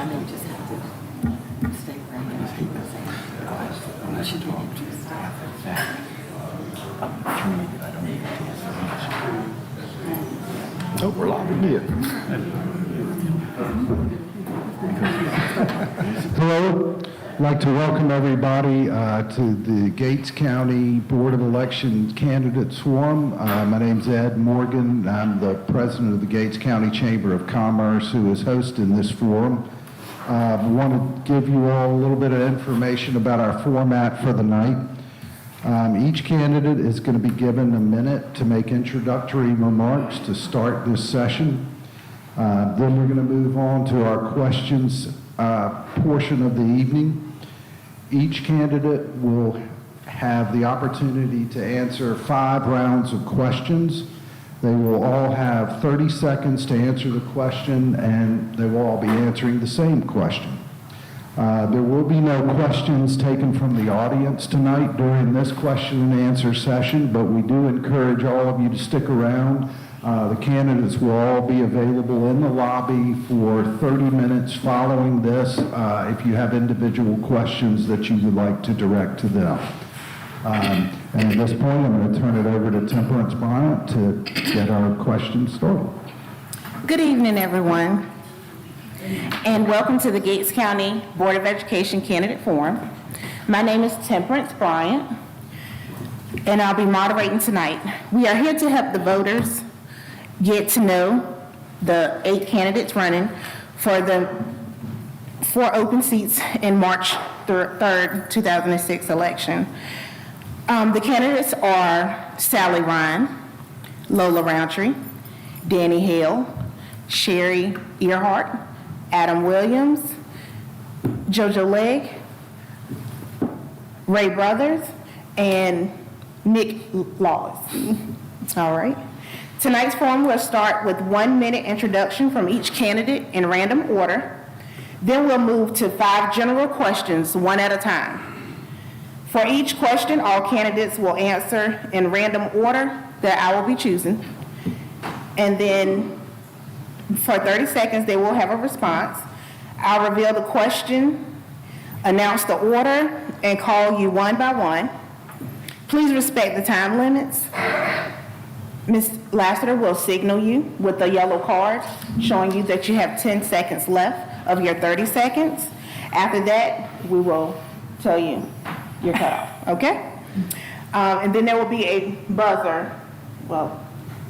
I may just have to stay around and keep the same. Unless you talk to staff and faculty, community, I don't need to. Oh, we're live again. Hello. I'd like to welcome everybody to the Gates County Board of Election Candidates Forum. My name's Ed Morgan. I'm the president of the Gates County Chamber of Commerce, who is hosting this forum. I want to give you all a little bit of information about our format for the night. Each candidate is going to be given a minute to make introductory remarks to start this session. Then we're going to move on to our questions portion of the evening. Each candidate will have the opportunity to answer 5 rounds of questions. They will all have 30 seconds to answer the question, and they will all be answering the same question. There will be no questions taken from the audience tonight during this question and answer session, but we do encourage all of you to stick around. The candidates will all be available in the lobby for 30 minutes following this if you have individual questions that you would like to direct to them. And at this point, I'm going to turn it over to Temperance Bryant to get our questions started. Good evening, everyone, and welcome to the Gates County Board of Education Candidate Forum. My name is Temperance Bryant, and I'll be moderating tonight. We are here to help the voters get to know the 8 candidates running for the 4 open seats in March 3rd, 2006 election. The candidates are Sally Ryan, Lola Roundtree, Danny Hale, Sherry Earhart, Adam Williams, Jojo Legg, Ray Brothers, and Nick Lawless. All right. Tonight's forum will start with 1-minute introduction from each candidate in random order. Then we'll move to 5 general questions, one at a time. For each question, all candidates will answer in random order that I will be choosing. And then for 30 seconds, they will have a response. I'll reveal the question, announce the order, and call you one by one. Please respect the time limits. Ms. Lassiter will signal you with a yellow card showing you that you have 10 seconds left of your 30 seconds. After that, we will tell you you're cut off, okay? And then there will be a buzzer. Well,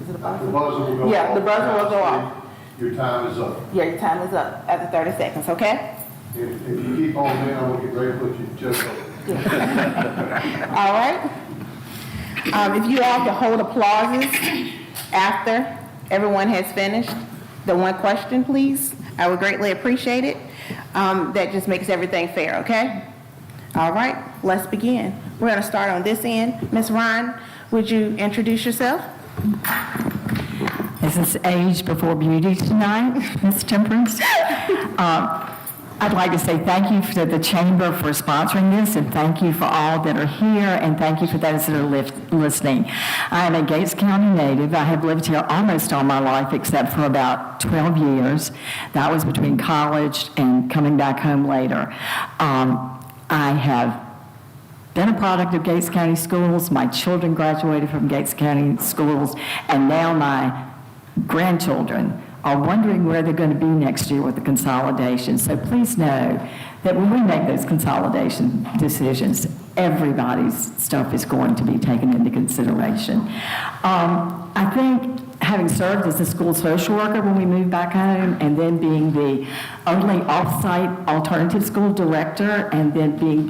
is it a buzzer? The buzzer will go off. Yeah, the buzzer will go off. Your time is up. Yeah, your time is up after 30 seconds, okay? If you keep on down, I'm gonna get ready to put you just over. All right? If you all can hold applauses after everyone has finished the one question, please, I would greatly appreciate it. That just makes everything fair, okay? All right, let's begin. We're going to start on this end. Ms. Ryan, would you introduce yourself? This is Age Before Beauty tonight, Ms. Temperance. I'd like to say thank you to the Chamber for sponsoring this, and thank you for all that are here, and thank you for those that are listening. I am a Gates County native. I have lived here almost all my life except for about 12 years. That was between college and coming back home later. I have been a product of Gates County schools. My children graduated from Gates County schools, and now my grandchildren are wondering where they're going to be next year with the consolidation. So please know that when we make those consolidation decisions, everybody's stuff is going to be taken into consideration. I think having served as a school social worker when we moved back home, and then being the only off-site alternative school director, and then being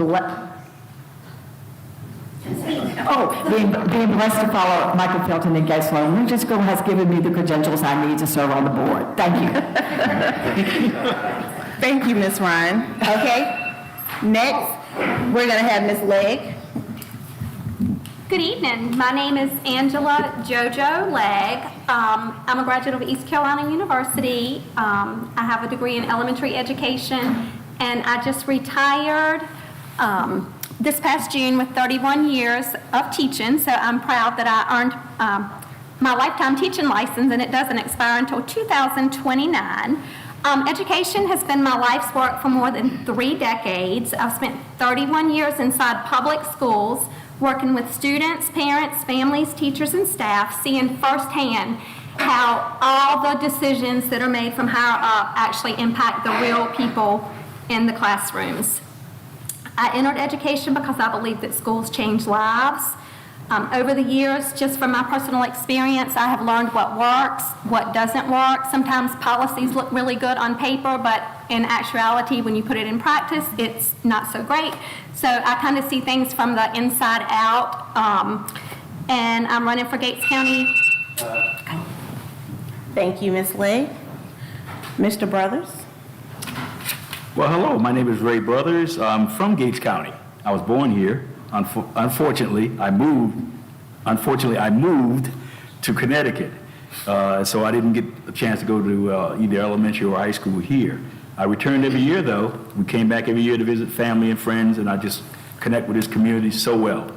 being blessed to follow Michael Felton and Gates Sloan, Regis School has given me the credentials I need to serve on the board. Thank you. Thank you, Ms. Ryan. Okay, next, we're going to have Ms. Legg. Good evening. My name is Angela Jojo Legg. I'm a graduate of East Carolina University. I have a degree in elementary education, and I just retired this past June with 31 years of teaching, so I'm proud that I earned my lifetime teaching license, and it doesn't expire until 2029. Education has been my life's work for more than 3 decades. I've spent 31 years inside public schools, working with students, parents, families, teachers, and staff, seeing firsthand how all the decisions that are made from higher up actually impact the real people in the classrooms. I entered education because I believe that schools change lives. Over the years, just from my personal experience, I have learned what works, what doesn't work. Sometimes policies look really good on paper, but in actuality, when you put it in practice, it's not so great. So I kind of see things from the inside out. And I'm running for Gates County. Thank you, Ms. Legg. Mr. Brothers? Well, hello, my name is Ray Brothers. I'm from Gates County. I was born here. Unfortunately, I moved to Connecticut. So I didn't get a chance to go to either elementary or high school here. I returned every year, though. We came back every year to visit family and friends, and I just connect with this community so well.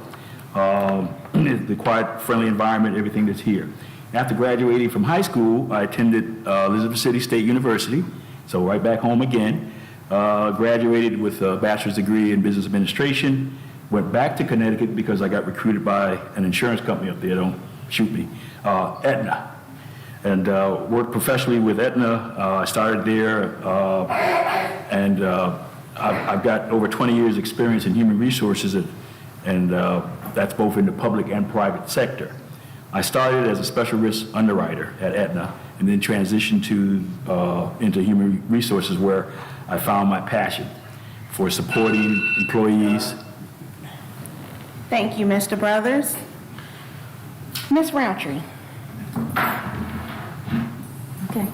The quiet, friendly environment, everything that's here. After graduating from high school, I attended Elizabeth City State University, so right back home again. Graduated with a bachelor's degree in business administration. Went back to Connecticut because I got recruited by an insurance company up there, don't shoot me, Aetna. And worked professionally with Aetna. I started there, and I've got over 20 years experience in human resources, and that's both in the public and private sector. I started as a special risk underwriter at Aetna, and then transitioned into human resources, where I found my passion for supporting employees. Thank you, Mr. Brothers. Ms. Roundtree? Okay.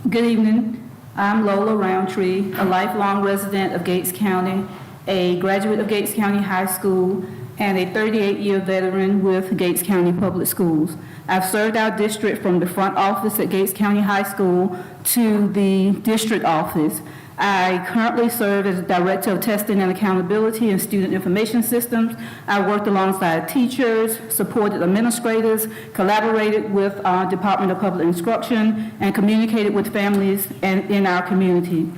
Good evening. I'm Lola Roundtree, a lifelong resident of Gates County, a graduate of Gates County High School, and a 38-year veteran with Gates County Public Schools. I've served our district from the front office at Gates County High School to the district office. I currently serve as Director of Testing and Accountability in Student Information Systems. I worked alongside teachers, supported administrators, collaborated with our Department of Public Instruction, and communicated with families and in our community.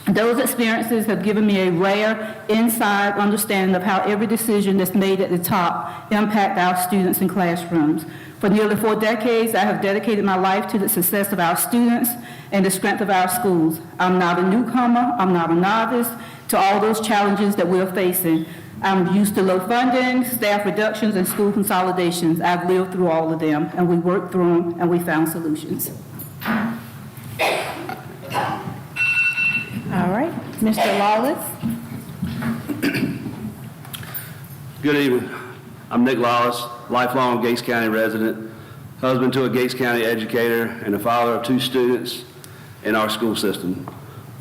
Those experiences have given me a rare inside understanding of how every decision that's made at the top impact our students in classrooms. For nearly 4 decades, I have dedicated my life to the success of our students and the strength of our schools. I'm not a newcomer, I'm not a novice to all those challenges that we're facing. I'm used to low funding, staff reductions, and school consolidations. I've lived through all of them, and we worked through them, and we found solutions. All right. Mr. Lawless? Good evening. I'm Nick Lawless, lifelong Gates County resident, husband to a Gates County educator, and a father of 2 students in our school system.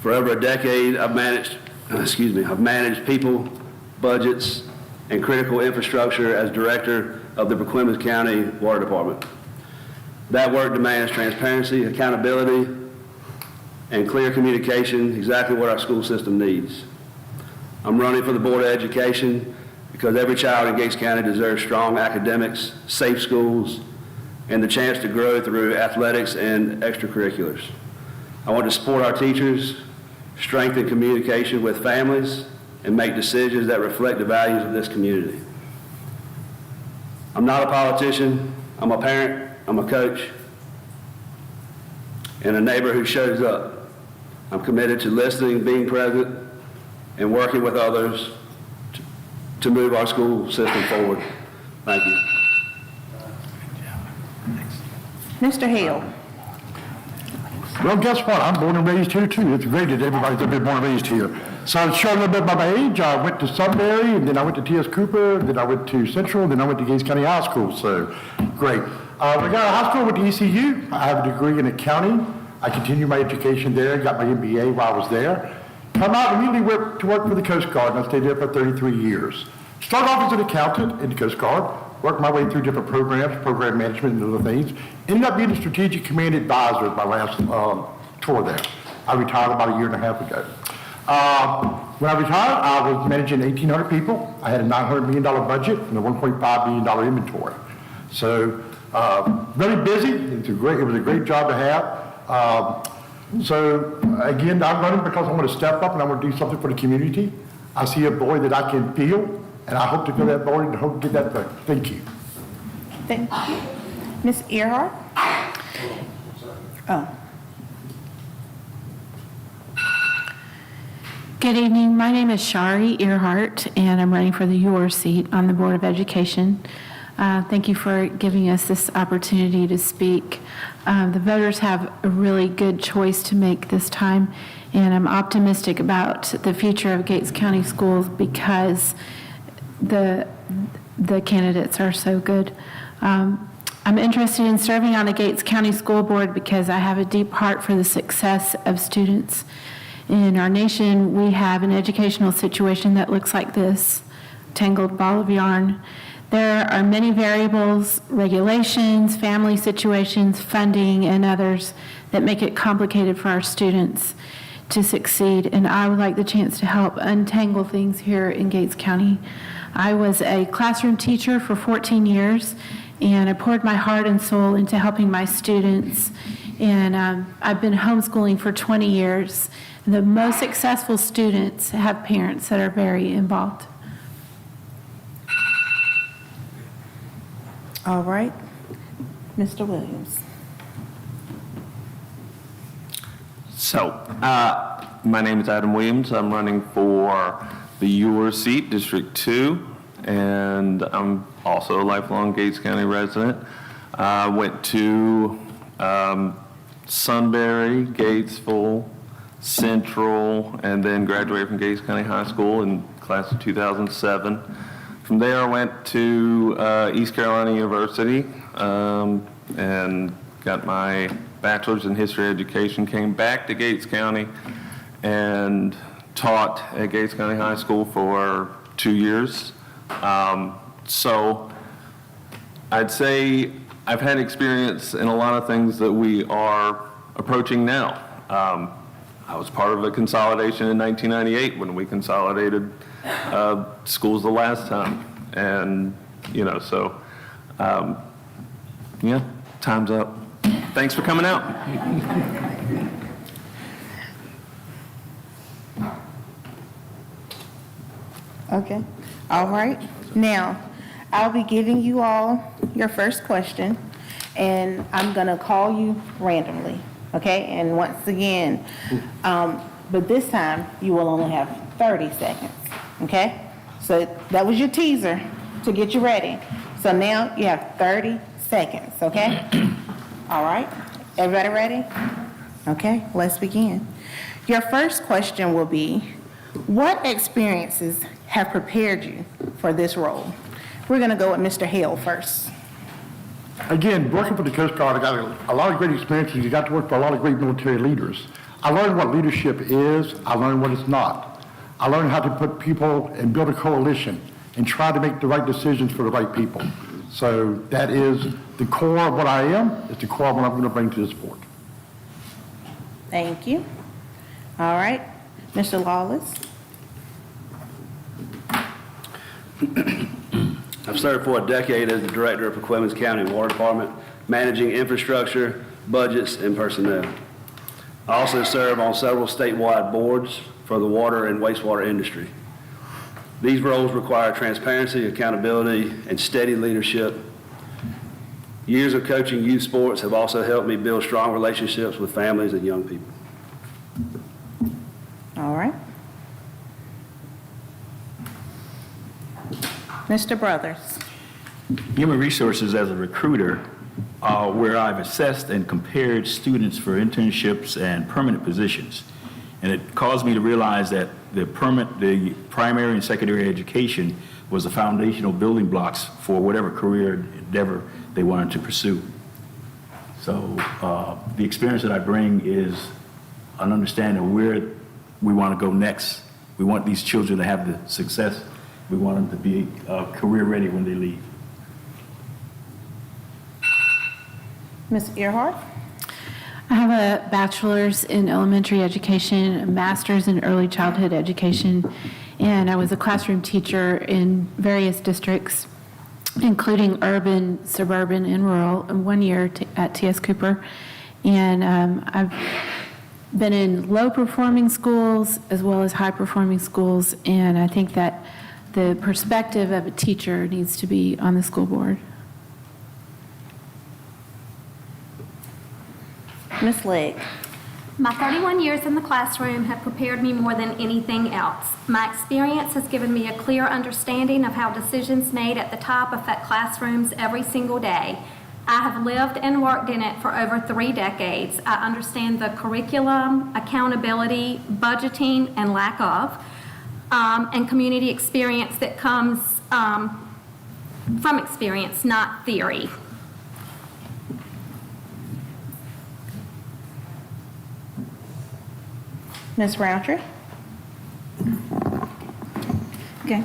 For over a decade, I've managed people, budgets, and critical infrastructure as director of the Pacoima County Water Department. That work demands transparency, accountability, and clear communication, exactly what our school system needs. I'm running for the Board of Education because every child in Gates County deserves strong academics, safe schools, and the chance to grow through athletics and extracurriculars. I want to support our teachers, strengthen communication with families, and make decisions that reflect the values of this community. I'm not a politician, I'm a parent, I'm a coach, and a neighbor who shows up. I'm committed to listening, being present, and working with others to move our school system forward. Thank you. Mr. Hale? Well, guess what? I'm born and raised here too. It's great that everybody's been born and raised here. So I'll share a little bit about my age. I went to Sudbury, and then I went to T.S. Cooper, and then I went to Central, and then I went to Gates County High School. So great. Regarding high school, I went to ECU. I have a degree in accounting. I continued my education there, got my MBA while I was there. Come out and immediately went to work for the Coast Guard, and I stayed there for 33 years. Started off as an accountant in the Coast Guard, worked my way through different programs, program management and other things. Ended up being a strategic command advisor at my last tour there. I retired about 1.5 years ago. When I retired, I was managing 1,800 people. I had a $900 million budget and a $1.5 billion inventory. So very busy. It was a great job to have. So again, I'm running because I want to step up and I want to do something for the community. I see a void that I can fill, and I hope to fill that void and hope to get that done. Thank you. Thank you. Ms. Earhart? Oh, Good evening. My name is Shari Earhart, and I'm running for the Your seat on the Board of Education. Thank you for giving us this opportunity to speak. The voters have a really good choice to make this time, and I'm optimistic about the future of Gates County Schools because the candidates are so good. I'm interested in serving on the Gates County School Board because I have a deep heart for the success of students. In our nation, we have an educational situation that looks like this, tangled ball of yarn. There are many variables, regulations, family situations, funding, and others that make it complicated for our students to succeed, and I would like the chance to help untangle things here in Gates County. I was a classroom teacher for 14 years, and I poured my heart and soul into helping my students, and I've been homeschooling for 20 years. The most successful students have parents that are very involved. all right. Mr. Williams? So, my name is Adam Williams. I'm running for the Your seat, District 2, and I'm also a lifelong Gates County resident. Went to Sunbury, Gatesville, Central, and then graduated from Gates County High School in class of 2007. From there, I went to East Carolina University and got my bachelor's in history education, came back to Gates County and taught at Gates County High School for 2 years. So I'd say I've had experience in a lot of things that we are approaching now. I was part of a consolidation in 1998 when we consolidated schools the last time. And, you know, so, yeah, time's up. Thanks for coming out. Okay, all right. Now, I'll be giving you all your first question, and I'm gonna call you randomly, okay? And once again, but this time, you will only have 30 seconds, okay? So that was your teaser to get you ready. So now you have 30 seconds, okay? All right, everybody ready? Okay, let's begin. Your first question will be, what experiences have prepared you for this role? We're gonna go with Mr. Hale first. Again, working for the Coast Guard, I got a lot of great experiences. You got to work for a lot of great military leaders. I learned what leadership is. I learned what it's not. I learned how to put people and build a coalition and try to make the right decisions for the right people. So that is the core of what I am. It's the core of what I'm going to bring to this board. Thank you. All right, Mr. Lawless. I've served for a decade as the director of Pacoima County Water Department, managing infrastructure, budgets, and personnel. I also serve on several statewide boards for the water and wastewater industry. These roles require transparency, accountability, and steady leadership. Years of coaching youth sports have also helped me build strong relationships with families and young people. All right. Mr. Brothers. Human resources as a recruiter, where I've assessed and compared students for internships and permanent positions. And it caused me to realize that the primary and secondary education was the foundational building blocks for whatever career endeavor they wanted to pursue. So the experience that I bring is an understanding of where we want to go next. We want these children to have the success. We want them to be career ready when they leave. Ms. Earhart. I have a bachelor's in elementary education, a master's in early childhood education, and I was a classroom teacher in various districts, including urban, suburban, and rural, and 1 year at T.S. Cooper. And I've been in low-performing schools as well as high-performing schools, and I think that the perspective of a teacher needs to be on the school board. Ms. Legg. My 31 years in the classroom have prepared me more than anything else. My experience has given me a clear understanding of how decisions made at the top affect classrooms every single day. I have lived and worked in it for over 3 decades. I understand the curriculum, accountability, budgeting, and lack of, and community experience that comes from experience, not theory. Ms. Roundtree. Okay.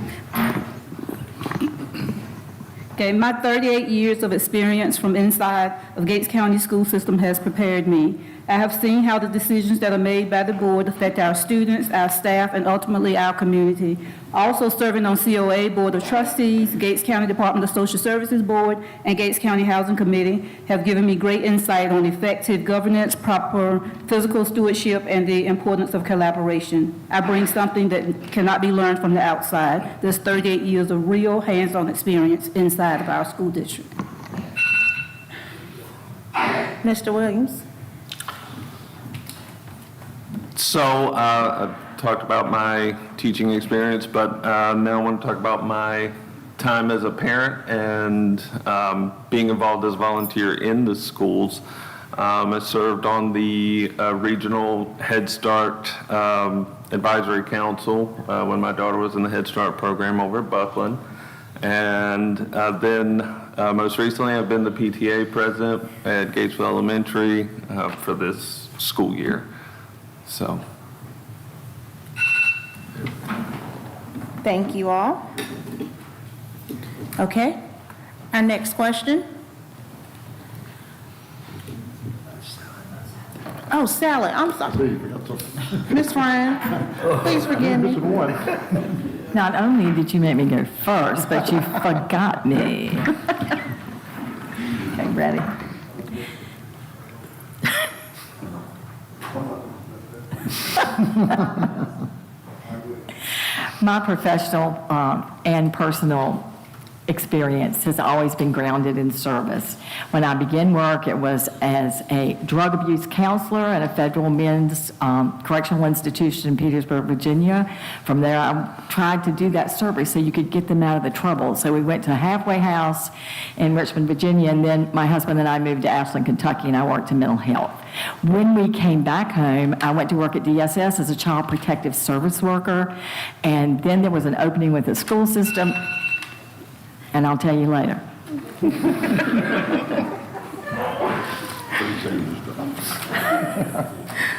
Okay, my 38 years of experience from inside of Gates County school system has prepared me. I have seen how the decisions that are made by the board affect our students, our staff, and ultimately our community. Also serving on COA Board of Trustees, Gates County Department of Social Services Board, and Gates County Housing Committee have given me great insight on effective governance, proper physical stewardship, and the importance of collaboration. I bring something that cannot be learned from the outside. There's 38 years of real hands-on experience inside of our school district. Mr. Williams. So I talked about my teaching experience, but now I want to talk about my time as a parent and being involved as a volunteer in the schools. I served on the Regional Head Start Advisory Council when my daughter was in the Head Start program over at Buckland. And then most recently, I've been the PTA president at Gatesville Elementary for this school year. So. Thank you all. Okay, our next question. Oh, Sally, I'm sorry. Ms. Ryan, please forgive me. Not only did you make me go first, but you forgot me. Okay, ready? My professional and personal experience has always been grounded in service. When I began work, it was as a drug abuse counselor at a federal men's correctional institution in Petersburg, Virginia. From there, I tried to do that service so you could get them out of the trouble. So we went to a halfway house in Richmond, Virginia, and then my husband and I moved to Ashland, Kentucky, and I worked in mental health. When we came back home, I went to work at DSS as a child protective service worker, and then there was an opening with the school system, and I'll tell you later.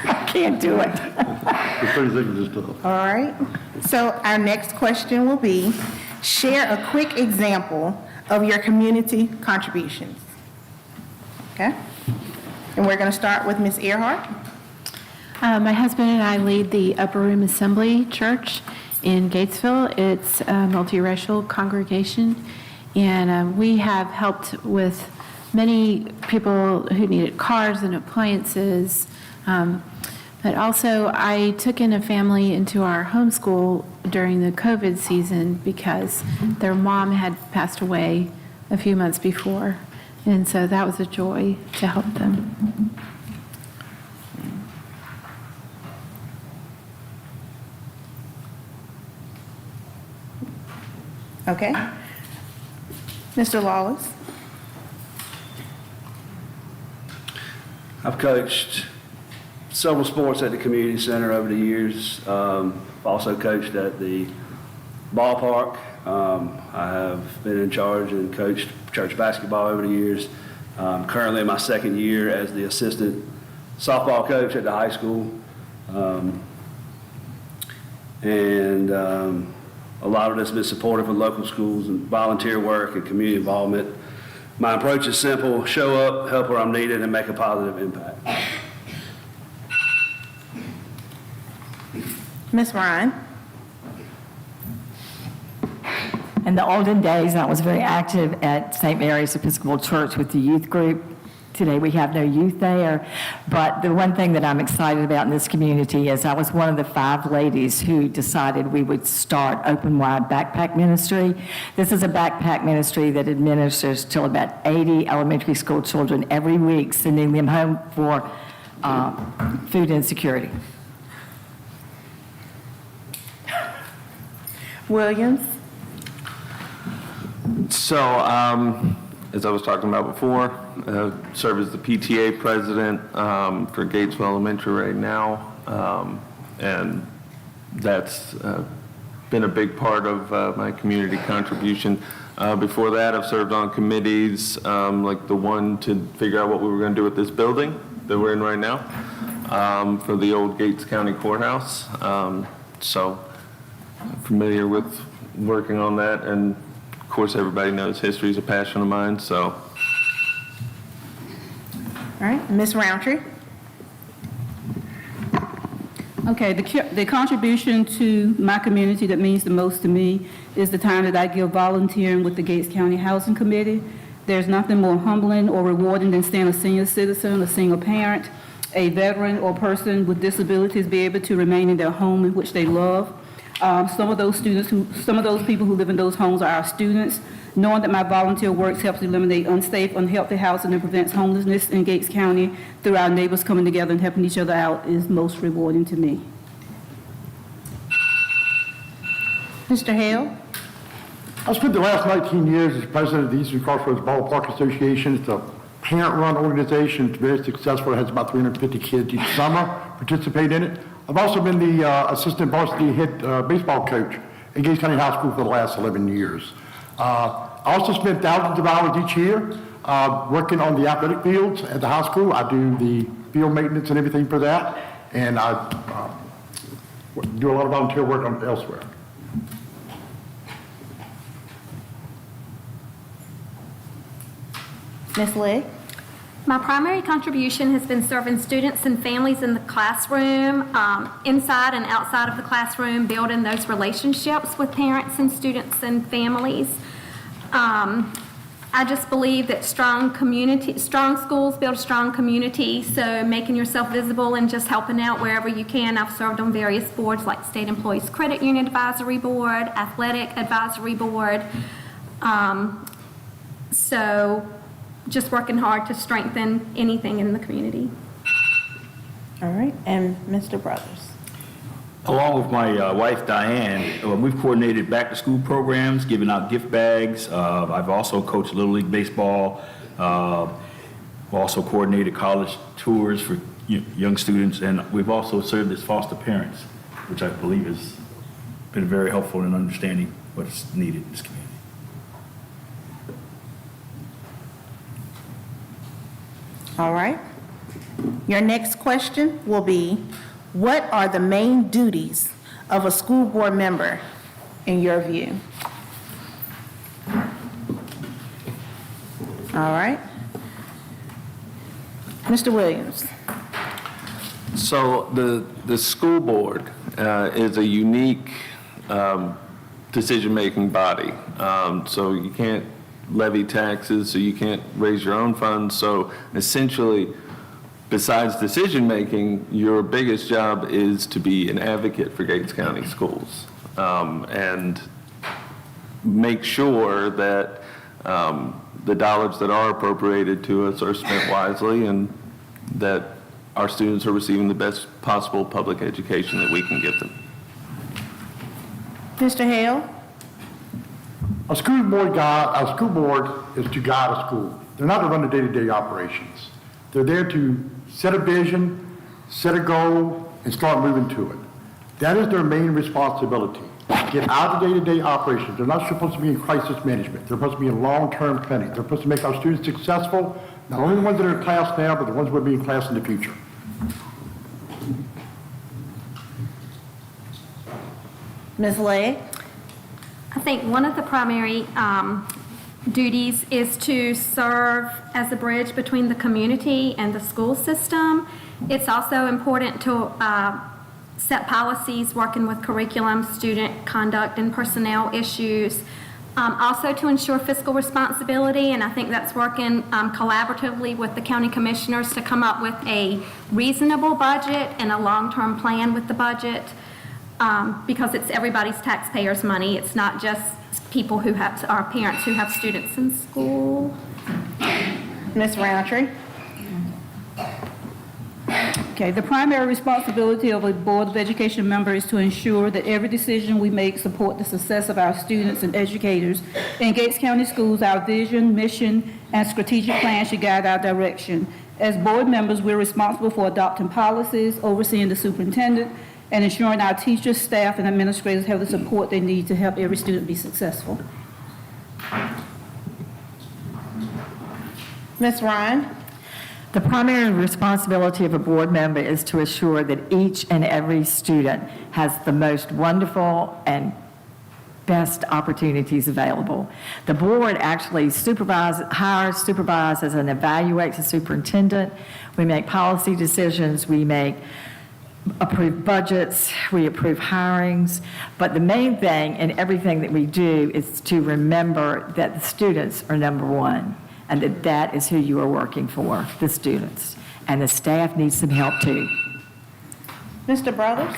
I can't do it. All right, so our next question will be, share a quick example of your community contributions. Okay? And we're going to start with Ms. Earhart. My husband and I lead the Upper Room Assembly Church in Gatesville. It's a multiracial congregation, and we have helped with many people who needed cars and appliances. But also, I took in a family into our homeschool during the COVID season because their mom had passed away a few months before. And so that was a joy to help them. Okay. Mr. Lawless. I've coached several sports at the community center over the years. I've also coached at the ballpark. I have been in charge and coached church basketball over the years. Currently in my second year as the assistant softball coach at the high school. A lot of this has been supportive of local schools and volunteer work and community involvement. My approach is simple: show up, help where I'm needed, and make a positive impact. Ms. Ryan. In the olden days, I was very active at St. Mary's Episcopal Church with the youth group, today we have no youth there. But the one thing that I'm excited about in this community is I was one of the 5 ladies who decided we would start Open Wide Backpack Ministry. This is a backpack ministry that administers to about 80 elementary school children every week, sending them home for food insecurity. Williams? So, as I was talking about before, serve as the PTA president for Gatesville Elementary right now, and that's been a big part of my community contribution. Before that, I've served on committees like the one to figure out what we were going to do with this building that we're in right now for the old Gates County Courthouse. So I'm familiar with working on that, and of course, everybody knows history is a passion of mine, so. All right, Ms. Roundtree? Okay, the contribution to my community that means the most to me is the time that I give volunteering with the Gates County Housing Committee. There's nothing more humbling or rewarding than seeing a senior citizen, a single parent, a veteran, or person with disabilities be able to remain in their home in which they love. Some of those people who live in those homes are our students. Knowing that my volunteer work helps eliminate unsafe, unhealthy housing and prevents homelessness in Gates County through our neighbors coming together and helping each other out is most rewarding to me. Mr. Hale? I spent the last 19 years as president of the Eastern Crossroads Ballpark Association. It's a parent-run organization. It's very successful. It has about 350 kids each summer participate in it. I've also been the assistant varsity head baseball coach at Gates County High School for the last 11 years. I also spend thousands of hours each year working on the athletic fields at the high school. I do the field maintenance and everything for that, and I do a lot of volunteer work on elsewhere. Ms. Legg? My primary contribution has been serving students and families in the classroom, inside and outside of the classroom, building those relationships with parents and students and families. I just believe that strong schools build a strong community, so making yourself visible and just helping out wherever you can. I've served on various boards like State Employees Credit Union Advisory Board, Athletic Advisory Board. So just working hard to strengthen anything in the community. All right, and Mr. Brothers? Along with my wife, Diane, we've coordinated back-to-school programs, giving out gift bags. I've also coached Little League Baseball. We've also coordinated college tours for young students, and we've also served as foster parents, which I believe has been very helpful in understanding what's needed in this community. All right. Your next question will be, what are the main duties of a school board member in your view? All right. Mr. Williams? So the school board is a unique decision-making body. So you can't levy taxes, so you can't raise your own funds. So essentially, besides decision-making, your biggest job is to be an advocate for Gates County schools and make sure that the dollars that are appropriated to us are spent wisely and that our students are receiving the best possible public education that we can give them. Mr. Hale? A school board is to guide a school. They're not to run the day-to-day operations. They're there to set a vision, set a goal, and start moving to it. That is their main responsibility. Get out of the day-to-day operations. They're not supposed to be in crisis management. They're supposed to be in long-term planning. They're supposed to make our students successful, not only the ones that are in class now, but the ones that will be in class in the future. Ms. Legg? I think one of the primary duties is to serve as a bridge between the community and the school system. It's also important to set policies, working with curriculum, student conduct, and personnel issues. Also to ensure fiscal responsibility, and I think that's working collaboratively with the county commissioners to come up with a reasonable budget and a long-term plan with the budget, because it's everybody's taxpayers' money. It's not just people who have, our parents who have students in school. Ms. Roundtree? Okay, the primary responsibility of a Board of Education member is to ensure that every decision we make support the success of our students and educators. In Gates County Schools, our vision, mission, and strategic plan should guide our direction. As board members, we're responsible for adopting policies, overseeing the superintendent, and ensuring our teachers, staff, and administrators have the support they need to help every student be successful. Ms. Ryan? The primary responsibility of a board member is to assure that each and every student has the most wonderful and best opportunities available. The board actually hires, supervises, and evaluates the superintendent. We make policy decisions, we approve budgets, we approve hirings, but the main thing in everything that we do is to remember that the students are number one, and that is who you are working for, the students. And the staff needs some help too. Mr. Brothers?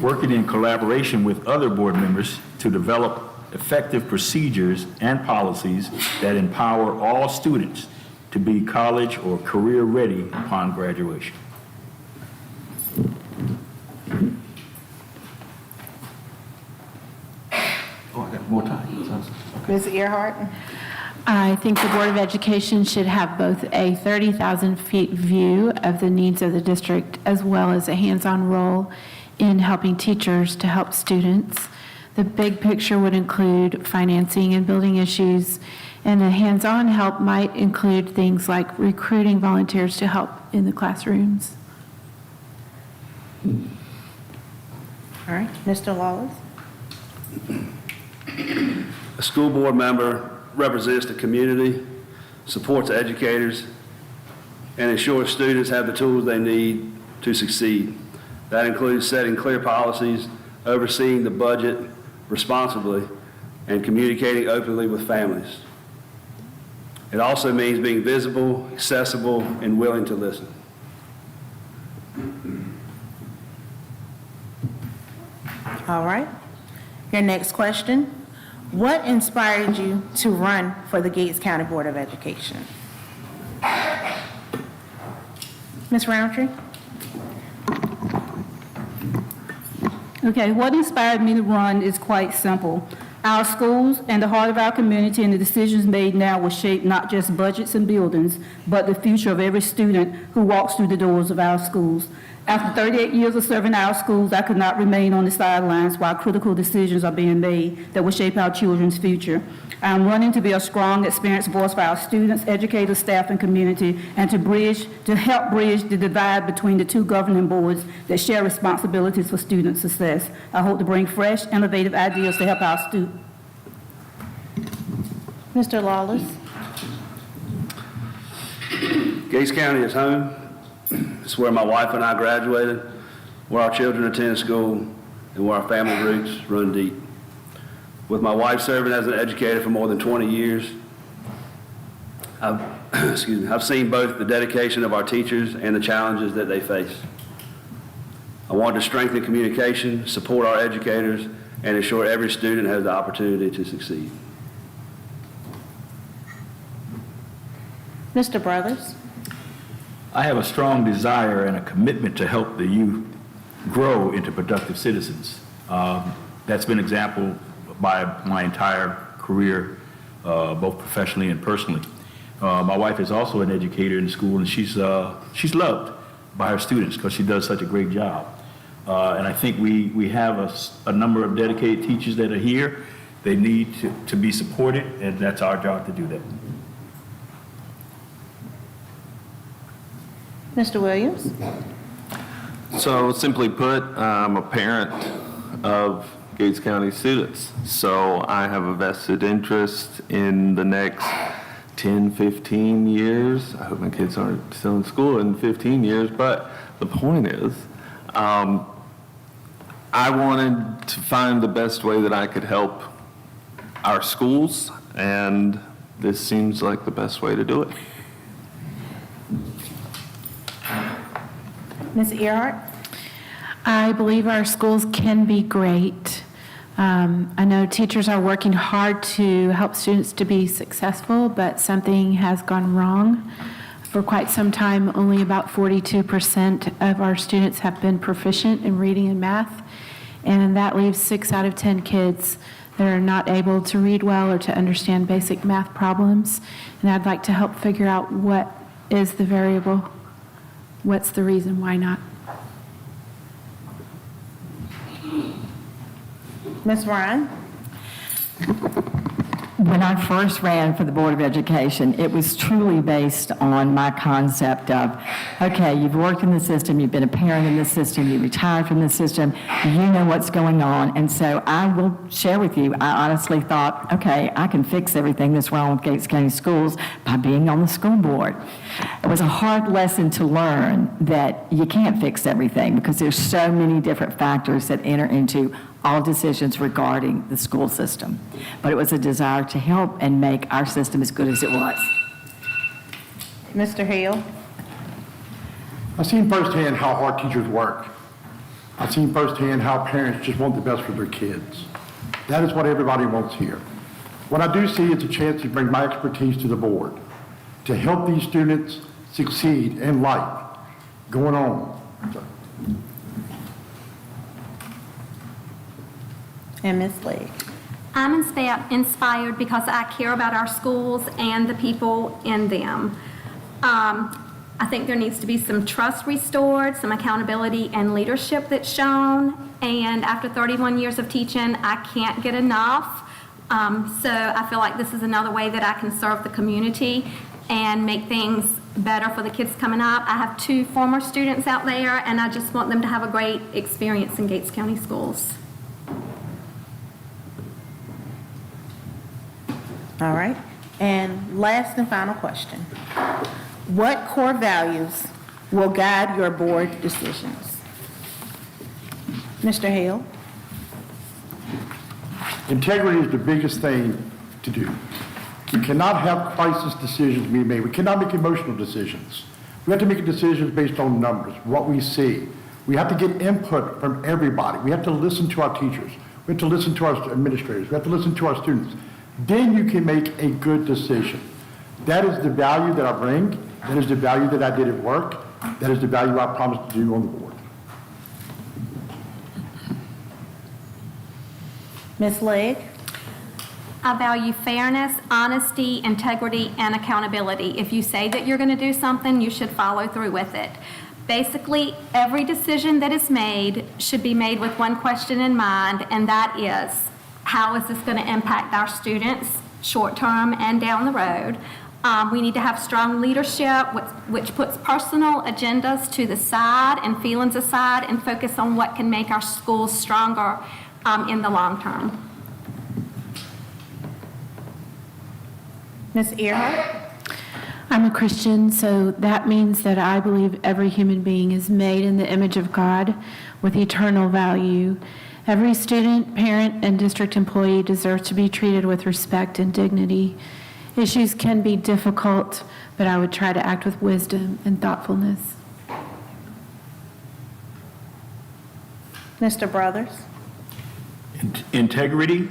Working in collaboration with other board members to develop effective procedures and policies that empower all students to be college or career ready upon graduation. Oh, I got more time. Ms. Earhart? I think the Board of Education should have both a 30,000 feet view of the needs of the district as well as a hands-on role in helping teachers to help students. The big picture would include financing and building issues, and a hands-on help might include things like recruiting volunteers to help in the classrooms. All right. Mr. Lawless? A school board member represents the community, supports educators, and ensures students have the tools they need to succeed. That includes setting clear policies, overseeing the budget responsibly, and communicating openly with families. It also means being visible, accessible, and willing to listen. All right. Your next question. What inspired you to run for the Gates County Board of Education? Ms. Roundtree? Okay, what inspired me to run is quite simple. Our schools and the heart of our community and the decisions made now will shape not just budgets and buildings, but the future of every student who walks through the doors of our schools. After 38 years of serving our schools, I could not remain on the sidelines while critical decisions are being made that will shape our children's future. I'm running to be a strong, experienced voice for our students, educators, staff, and community, and to help bridge the divide between the two governing boards that share responsibilities for student success. I hope to bring fresh, innovative ideas to help our students. Mr. Lawless? Gates County is home. It's where my wife and I graduated, where our children attend school, and where our family roots run deep. With my wife serving as an educator for more than 20 years, I've seen both the dedication of our teachers and the challenges that they face. I want to strengthen communication, support our educators, and ensure every student has the opportunity to succeed. Mr. Brothers? I have a strong desire and a commitment to help the youth grow into productive citizens. That's been exampled by my entire career, both professionally and personally. My wife is also an educator in school, and she's loved by her students because she does such a great job. And I think we have a number of dedicated teachers that are here. They need to be supported, and that's our job to do that. Mr. Williams? So simply put, I'm a parent of Gates County students. So I have a vested interest in the next 10, 15 years. I hope my kids aren't still in school in 15 years, but the point is, I wanted to find the best way that I could help our schools, and this seems like the best way to do it. Ms. Earhart? I believe our schools can be great. I know teachers are working hard to help students to be successful, but something has gone wrong. For quite some time, only about 42% of our students have been proficient in reading and math, and that leaves 6 out of 10 kids that are not able to read well or to understand basic math problems. And I'd like to help figure out what is the variable, what's the reason why not. Ms. Ryan? When I first ran for the Board of Education, it was truly based on my concept of, okay, you've worked in the system, you've been a parent in the system, you retired from the system, you know what's going on, and so I will share with you, I honestly thought, okay, I can fix everything that's wrong with Gates County Schools by being on the school board. It was a hard lesson to learn that you can't fix everything because there's so many different factors that enter into all decisions regarding the school system. But it was a desire to help and make our system as good as it was. Mr. Hale? I've seen firsthand how hard teachers work. I've seen firsthand how parents just want the best for their kids. That is what everybody wants here. What I do see is a chance to bring my expertise to the board, to help these students succeed in life, going on. And Ms. Legg? I'm inspired because I care about our schools and the people in them. I think there needs to be some trust restored, some accountability and leadership that's shown. And after 31 years of teaching, I can't get enough. So I feel like this is another way that I can serve the community and make things better for the kids coming up. I have 2 former students out there, and I just want them to have a great experience in Gates County schools. All right. And last and final question. What core values will guide your board decisions? Mr. Hale? Integrity is the biggest thing to do. You cannot have crisis decisions being made. We cannot make emotional decisions. We have to make decisions based on numbers, what we see. We have to get input from everybody. We have to listen to our teachers. We have to listen to our administrators. We have to listen to our students. Then you can make a good decision. That is the value that I bring. That is the value that I did at work. That is the value I promised to do on the board. Ms. Legg? I value fairness, honesty, integrity, and accountability. If you say that you're going to do something, you should follow through with it. Basically, every decision that is made should be made with one question in mind, and that is, how is this going to impact our students, short-term and down the road? We need to have strong leadership, which puts personal agendas to the side and feelings aside and focus on what can make our schools stronger in the long term. Ms. Earhart? I'm a Christian, so that means that I believe every human being is made in the image of God with eternal value. Every student, parent, and district employee deserves to be treated with respect and dignity. Issues can be difficult, but I would try to act with wisdom and thoughtfulness. Mr. Brothers? Integrity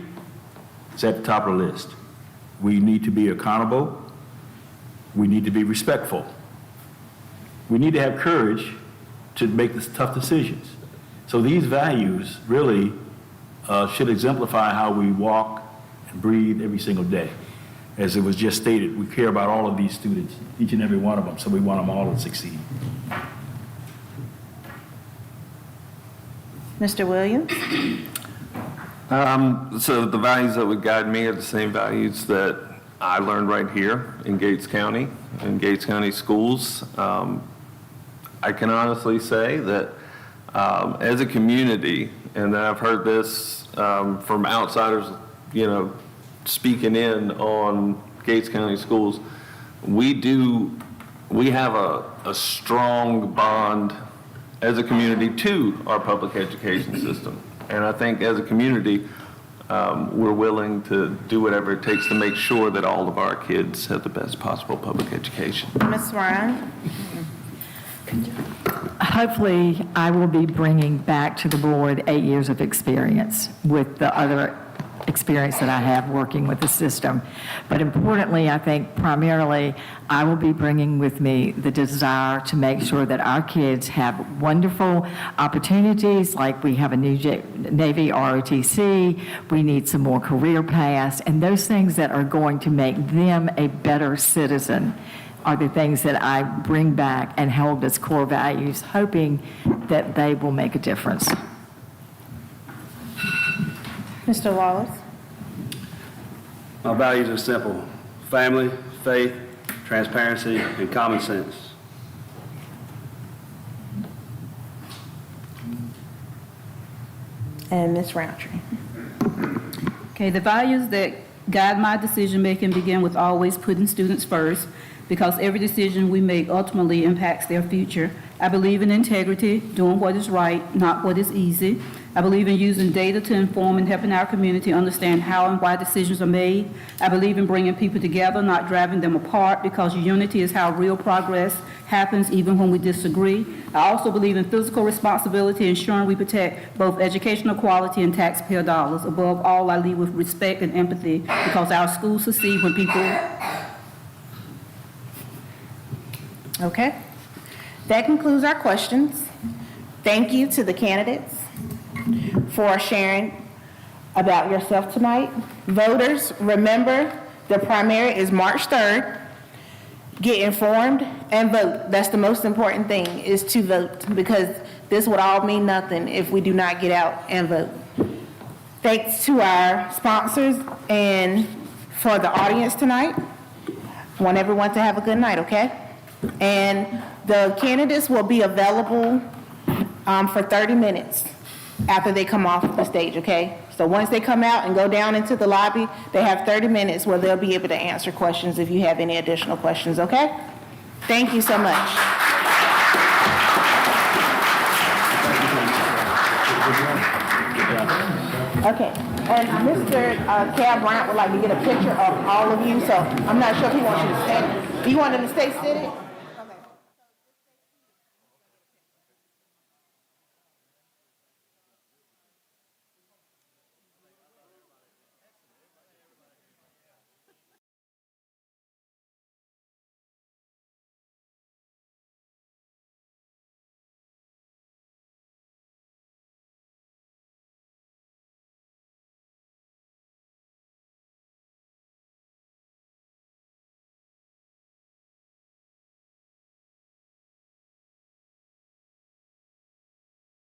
is at the top of the list. We need to be accountable. We need to be respectful. We need to have courage to make these tough decisions. So these values really should exemplify how we walk and breathe every single day. As it was just stated, we care about all of these students, each and every one of them, so we want them all to succeed. Mr. Williams? So the values that would guide me are the same values that I learned right here in Gates County schools. I can honestly say that as a community, and I've heard this from outsiders, speaking in on Gates County schools, we have a strong bond as a community to our public education system. And I think as a community, we're willing to do whatever it takes to make sure that all of our kids have the best possible public education. Ms. Ryan? Hopefully, I will be bringing back to the board 8 years of experience with the other experience that I have working with the system. But importantly, I think primarily, I will be bringing with me the desire to make sure that our kids have wonderful opportunities, like we have a new Navy ROTC, we need some more career paths, and those things that are going to make them a better citizen are the things that I bring back and hold as core values, hoping that they will make a difference. Mr. Wallace? My values are simple: family, faith, transparency, and common sense. And Ms. Roundtree? Okay, the values that guide my decision-making begin with always putting students first, because every decision we make ultimately impacts their future. I believe in integrity, doing what is right, not what is easy. I believe in using data to inform and helping our community understand how and why decisions are made. I believe in bringing people together, not driving them apart, because unity is how real progress happens even when we disagree. I also believe in physical responsibility, ensuring we protect both educational quality and taxpayer dollars. Above all, I lead with respect and empathy, because our schools succeed when people... Okay. That concludes our questions. Thank you to the candidates for sharing about yourself tonight. Voters, remember, the primary is March 3rd. Get informed and vote. That's the most important thing, is to vote, because this would all mean nothing if we do not get out and vote. Thanks to our sponsors and for the audience tonight. I want everyone to have a good night, okay? And the candidates will be available for 30 minutes after they come off the stage, okay? So once they come out and go down into the lobby, they have 30 minutes where they'll be able to answer questions if you have any additional questions, okay? Thank you so much. Okay, and Mr. Cal Bryant would like to get a picture of all of you, so I'm not sure if he wants you to stand. Do you want him to stay seated?